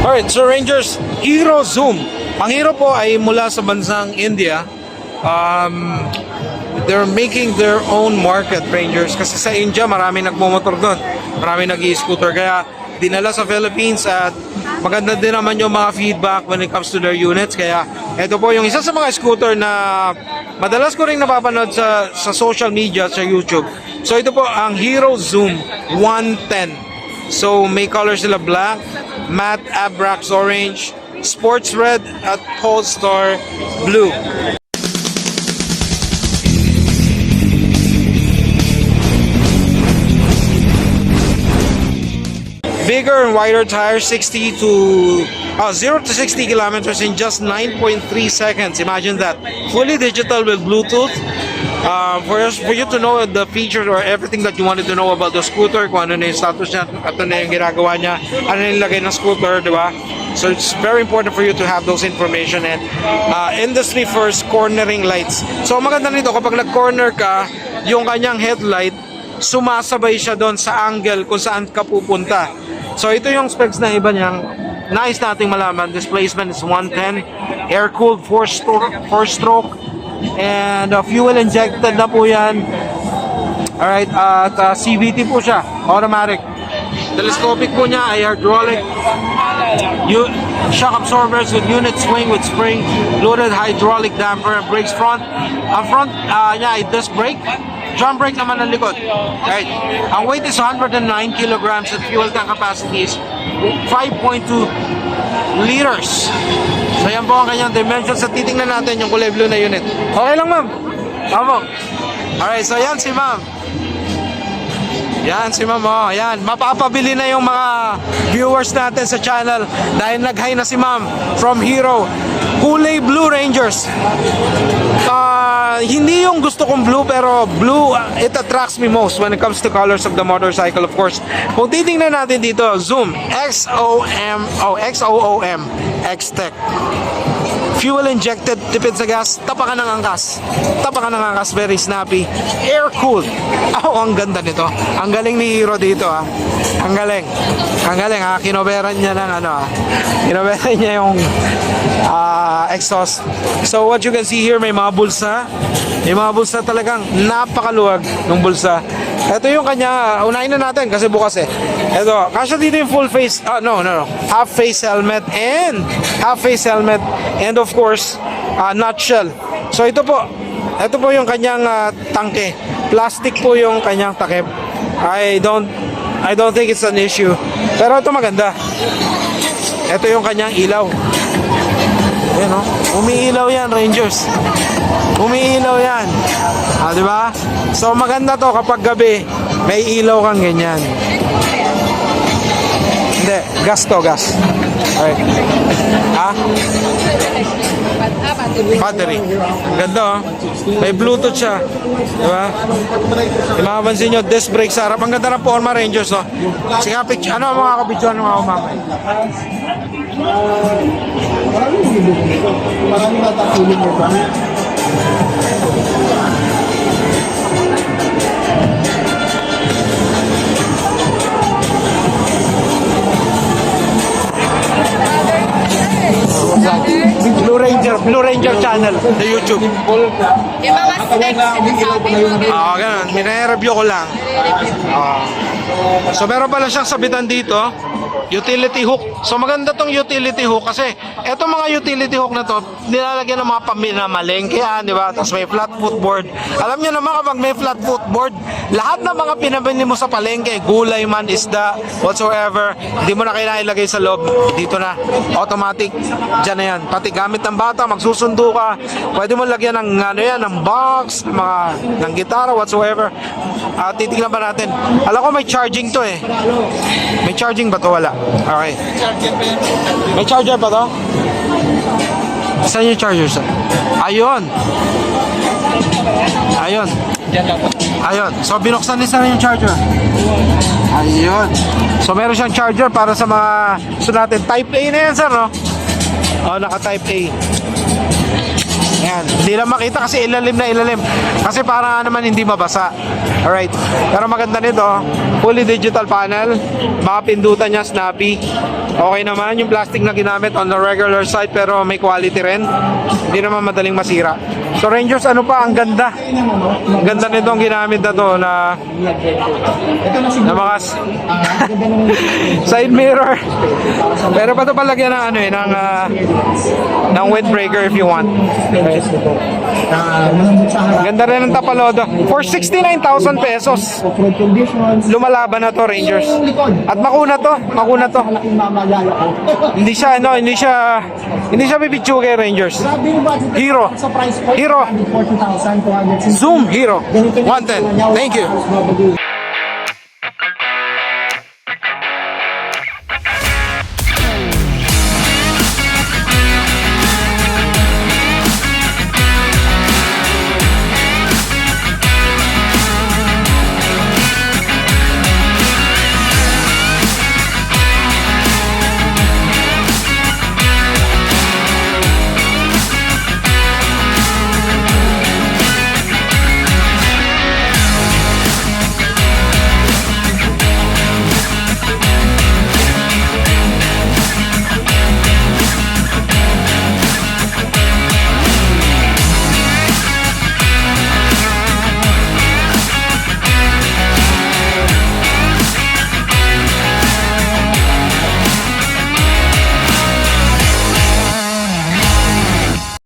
Alright, so Rangers, Hero Zoom. Ang Hero po ay mula sa bansang India. They're making their own market, Rangers, kasi sa India marami nagmumotor doon, marami nag-i-scooter, kaya dinala sa Philippines at maganda din naman yung mga feedback when it comes to their units. Kaya ito po yung isa sa mga scooter na madalas ko rin napapanood sa social media, sa YouTube. So ito po ang Hero Zoom 110. So may color sila black, matte Abrax orange, sports red at Polestar blue. Bigger and wider tires, 0 to 60 kilometers in just 9.3 seconds. Imagine that. Fully digital with Bluetooth. For you to know the features or everything that you wanted to know about the scooter, kung ano na yung status niya, ano na yung ginagawa niya, ano na yung lagay ng scooter, di ba? So it's very important for you to have those information and industry first cornering lights. So maganda nito kapag nag-corner ka, yung kanyang headlight, sumasabay siya doon sa angle kung saan ka pupunta. So ito yung specs na iba niyang nais nating malaman. Displacement is 110, air-cooled 4-stroke, and fuel injected na po yan. Alright, at CVT po siya, automatic. Telescopic po niya ay hydraulic. Shock absorbers with unit swing with spring, loaded hydraulic damper, brakes front. Ang front niya ay disc brake. Drum brake naman ang likod. Right. Ang weight is 109 kilograms at fuel tank capacity is 5.2 liters. So yan po ang kanyang dimensions. At titingnan natin yung kulay blue na unit. Okay lang, ma'am? Opo. Alright, so yan si ma'am. Yan si ma'am, oh. Yan, mapapabili na yung mga viewers natin sa channel dahil nag-hi na si ma'am from Hero. Kulay blue, Rangers. Hindi yung gusto kong blue, pero blue, it attracts me most when it comes to colors of the motorcycle, of course. Kung titingnan natin dito, Zoom, XOOM, X-Tech. Fuel injected, tipid sa gas, tapakan ng angkas. Tapakan ng angkas, very snappy. Air cooled. Oh, ang ganda nito. Ang galing ni Hero dito, ha. Ang galing. Ang galing, ha. Kinoberan niya ng ano, ha. Kinoberan niya yung exhaust. So what you can see here, may mga bulsa. May mga bulsa talagang napakaluwag ng bulsa. Ito yung kanya, unahin na natin kasi bukas eh. Ito, kasya dito yung full face, half face helmet and of course, nutshell. So ito po yung kanyang tangke. Plastic po yung kanyang takip. I don't think it's an issue. Pero ito maganda. Ito yung kanyang ilaw. Ayan, oh. Umiilaw yan, Rangers. Umiilaw yan. Di ba? So maganda to kapag gabi, may ilaw kang ganyan. Hindi, gas to, gas. Alright. Battery. Ang ganda, oh. May Bluetooth siya. Diba? Yung makapansin nyo, disc brake sa harap. Ang ganda ng forma, Rangers, oh. Sige, ano mga kapityon ng mga umamay? Maraming natapulong nito. Blue Ranger channel sa YouTube. Yung mga specs, sinasabi mo. Ganun. Minare-review ko lang. So meron pala siyang sabitan dito, utility hook. So maganda tong utility hook kasi etong mga utility hook na to, nilalagyan ng mga paminamalengke, di ba? Tapos may flat footboard. Alam niyo naman kapag may flat footboard, lahat ng mga pinabili mo sa palengke, gulay man, isda, whatsoever, hindi mo na kailangan ilagay sa loob. Dito na, automatic. Diyan na yan. Pati gamit ng bata, magsusundo ka, pwede mo lagyan ng ng box, ng gitara, whatsoever. Titignan pa natin. Alam ko may charging to eh. May charging ba to? Wala. Okay. May charger ba to? Saan yung charger, sir? Ayun. Ayun. So binuksan din sana yung charger. Ayun. So meron siyang charger para sa mga gusto natin. Type A na yan, sir, no? Naka Type A. Ayan, hindi lang makita kasi ilalim na ilalim. Kasi para naman hindi mabasa. Alright. Pero maganda nito, fully digital panel. Mga pindutan niya, snappy. Okay naman, yung plastic na ginamit on the regular side pero may quality rin. Hindi naman madaling masira. So Rangers, ano pa, ang ganda. Ang ganda nitong ginamit na to na mga side mirror. Pero pa ito palagyan ng ano eh, ng windbreaker if you want. Ganda rin ng Tapalodo. For 69,000 pesos. Lumalaban na to, Rangers. At makuna to. Hindi siya bibitsuge, Rangers. Hero. Zoom Hero 110. Thank you.